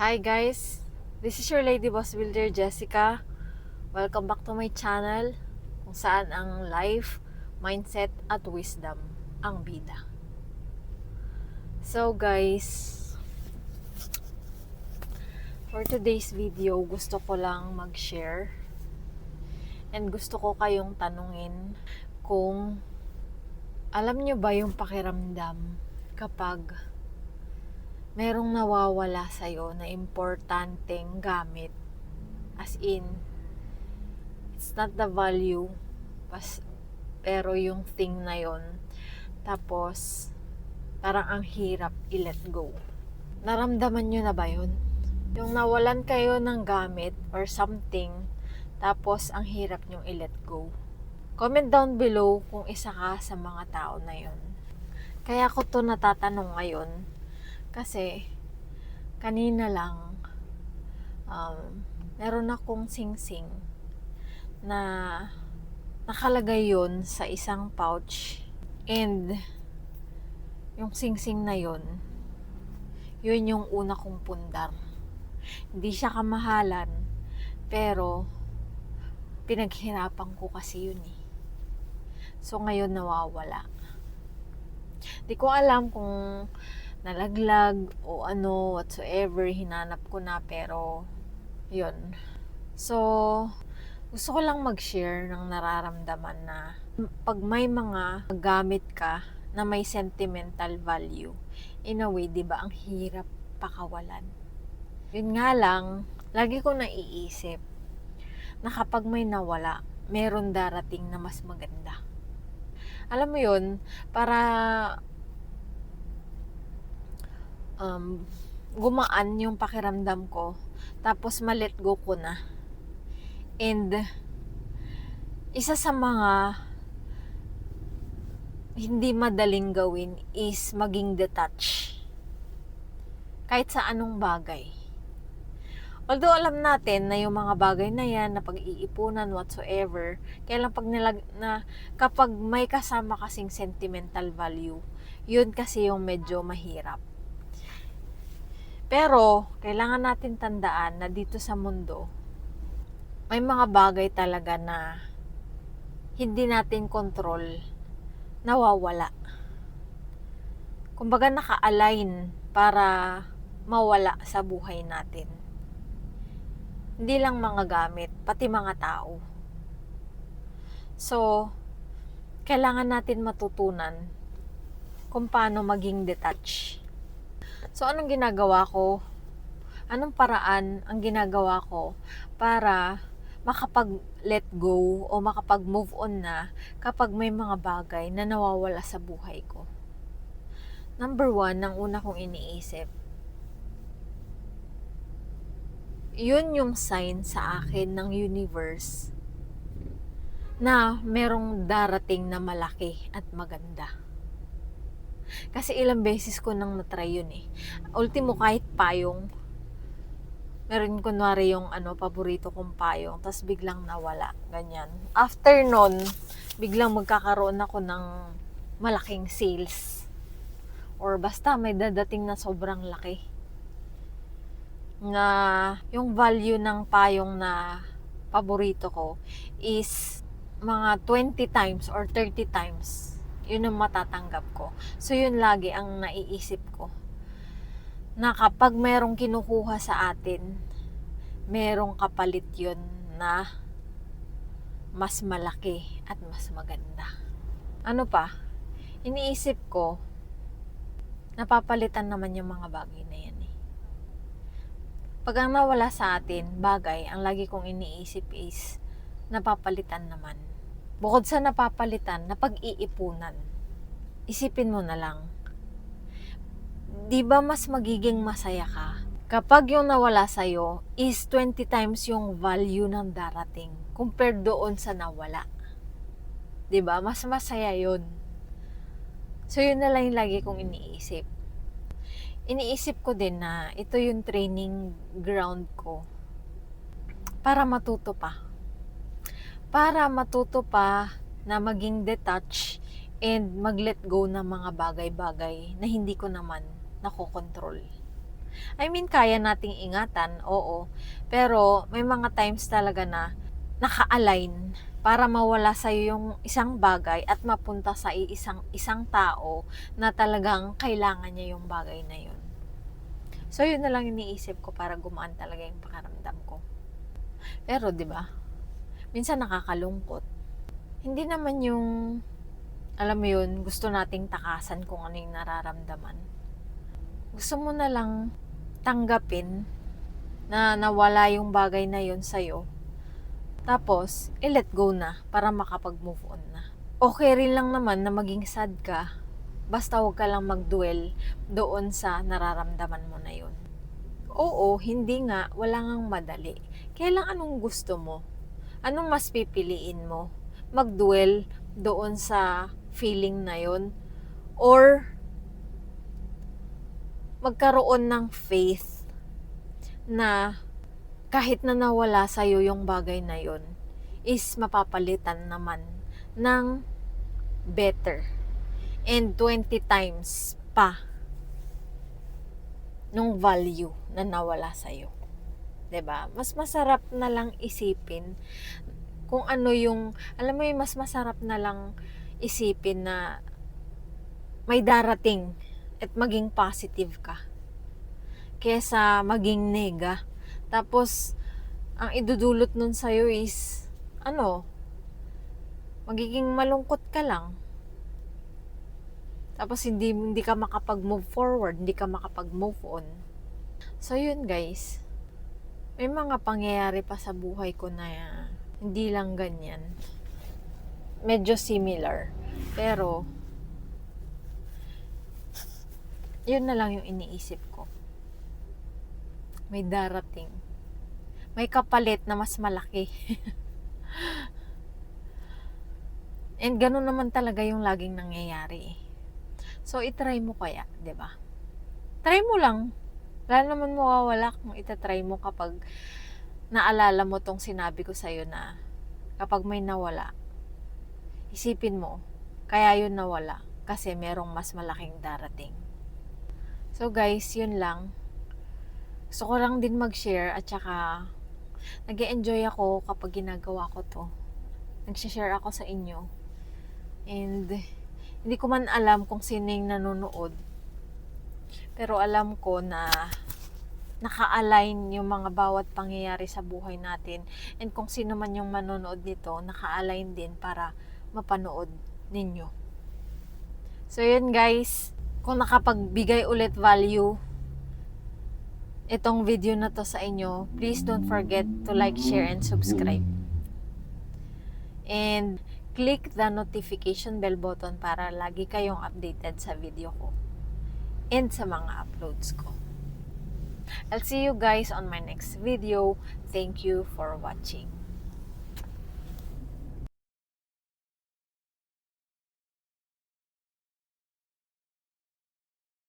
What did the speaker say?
Hi guys, this is your Lady Boss Builder Jessica. Welcome back to my channel kung saan ang life, mindset at wisdom ang bida. So guys, for today's video gusto ko lang mag-share and gusto ko kayong tanungin kung alam nyo ba yung pakiramdam kapag merong nawawala sa'yo na importanteng gamit, as in it's not the value pero yung thing na yon, tapos parang ang hirap i-let go. Naramdaman nyo na ba yun? Yung nawalan kayo ng gamit or something, tapos ang hirap nyong i-let go. Comment down below kung isa ka sa mga tao na yon. Kaya ko to natatanong ngayon kasi kanina lang meron akong singsing na nakalagay yon sa isang pouch, and yung singsing na yun yung una kong pundar. Hindi siya kamahalan, pero pinaghirapan ko kasi yun eh. So ngayon nawawala. Di ko alam kung nalaglag o ano, whatsoever, hinanap ko na, pero yun. So gusto ko lang mag-share ng nararamdaman na pag may mga gamit ka na may sentimental value, in a way, di ba, ang hirap pakawalan. Yun nga lang, lagi ko naiisip na kapag may nawala, meron darating na mas maganda. Alam mo yun, para gumaan yung pakiramdam ko, tapos ma-let go ko na. And isa sa mga hindi madaling gawin is maging detached kahit sa anong bagay. Although alam natin na yung mga bagay na yan, na pag-iipunan whatsoever, kaya lang kapag may kasama kasing sentimental value, yun kasi yung medyo mahirap. Pero kailangan natin tandaan na dito sa mundo, may mga bagay talaga na hindi natin control, nawawala. Kumbaga naka-align para mawala sa buhay natin. Hindi lang mga gamit, pati mga tao. So, kailangan natin matutunan kung paano maging detached. So, anong ginagawa ko? Anong paraan ang ginagawa ko para makapag-let go o makapag-move on na kapag may mga bagay na nawawala sa buhay ko? Number 1, ang una kong iniisip, yun yung sign sa akin ng universe na merong darating na malaki at maganda. Kasi ilang beses ko nang natry yun eh. Ultimo, kahit payong, meron kunwari yung paborito kong payong, tas biglang nawala, ganyan. After nun, biglang magkakaroon ako ng malaking sales, or basta may dadating na sobrang laki, na yung value ng payong na paborito ko is mga 20 times or 30 times yun ang matatanggap ko. So yun lagi ang naiisip ko, na kapag merong kinukuha sa atin, merong kapalit yun na mas malaki at mas maganda. Ano pa? Iniisip ko, napapalitan naman yung mga bagay na yan eh. Pag ang nawala sa atin, bagay, ang lagi kong iniisip is, napapalitan naman. Bukod sa napapalitan, napag-iipunan. Isipin mo na lang, di ba mas magiging masaya ka kapag yung nawala sa'yo is 20 times yung value ng darating compared doon sa nawala? Di ba? Mas masaya yun. So yun na lang yung lagi kong iniisip. Iniisip ko din na ito yung training ground ko para matuto pa. Para matuto pa na maging detached and mag-let go ng mga bagay-bagay na hindi ko naman nakokontrol. I mean, kaya nating ingatan, oo. Pero may mga times talaga na naka-align para mawala sa'yo yung isang bagay at mapunta sa isang tao na talagang kailangan niya yung bagay na yun. So, yun na lang iniisip ko para gumaan talaga yung pakiramdam ko. Pero, di ba, minsan nakakalungkot. Hindi naman yung, alam mo yun, gusto nating takasan kung ano yung nararamdaman. Gusto mo na lang tanggapin na nawala yung bagay na yun sa'yo. Tapos, i-let go na para makapag-move on na. Okay rin lang naman na maging sad ka, basta huwag ka lang mag-dwell doon sa nararamdaman mo na yun. Oo, hindi nga, wala ngang madali. Kaya lang anong gusto mo? Anong mas pipiliin mo? Mag-dwell doon sa feeling na yun? Or magkaroon ng faith na kahit na nawala sa'yo yung bagay na yun, is mapapalitan naman ng better. And 20 times pa nung value na nawala sa'yo. 'Di ba? Mas masarap na lang isipin kung ano yung, alam mo yung mas masarap na lang isipin na may darating at maging positive ka kesa maging nega. Tapos, ang idudulot nun sa'yo is, magiging malungkot ka lang. Tapos, hindi ka makapag-move forward, hindi ka makapag-move on. So, yun guys. May mga pangyayari pa sa buhay ko na hindi lang ganyan. Medyo similar. Pero, yun na lang yung iniisip ko. May darating. May kapalit na mas malaki. And ganun naman talaga yung laging nangyayari. So, itry mo kaya, 'di ba? Try mo lang. Wala naman mawawala kung itatry mo kapag naalala mo tong sinabi ko sa'yo na kapag may nawala, isipin mo, kaya yun nawala kasi merong mas malaking darating. So guys, yun lang. Gusto ko lang din mag-share at saka nag-e-enjoy ako kapag ginagawa ko to. Nag-share ako sa inyo. And hindi ko man alam kung sino yung nanonood. Pero alam ko na naka-align yung mga bawat pangyayari sa buhay natin. And kung sino man yung manonood nito, naka-align din para mapanood ninyo. So yun guys, kung nakapagbigay ulit value itong video na to sa inyo, please don't forget to like, share, and subscribe. And click the notification bell button para lagi kayong updated sa video ko and sa mga uploads ko. I'll see you guys on my next video. Thank you for watching.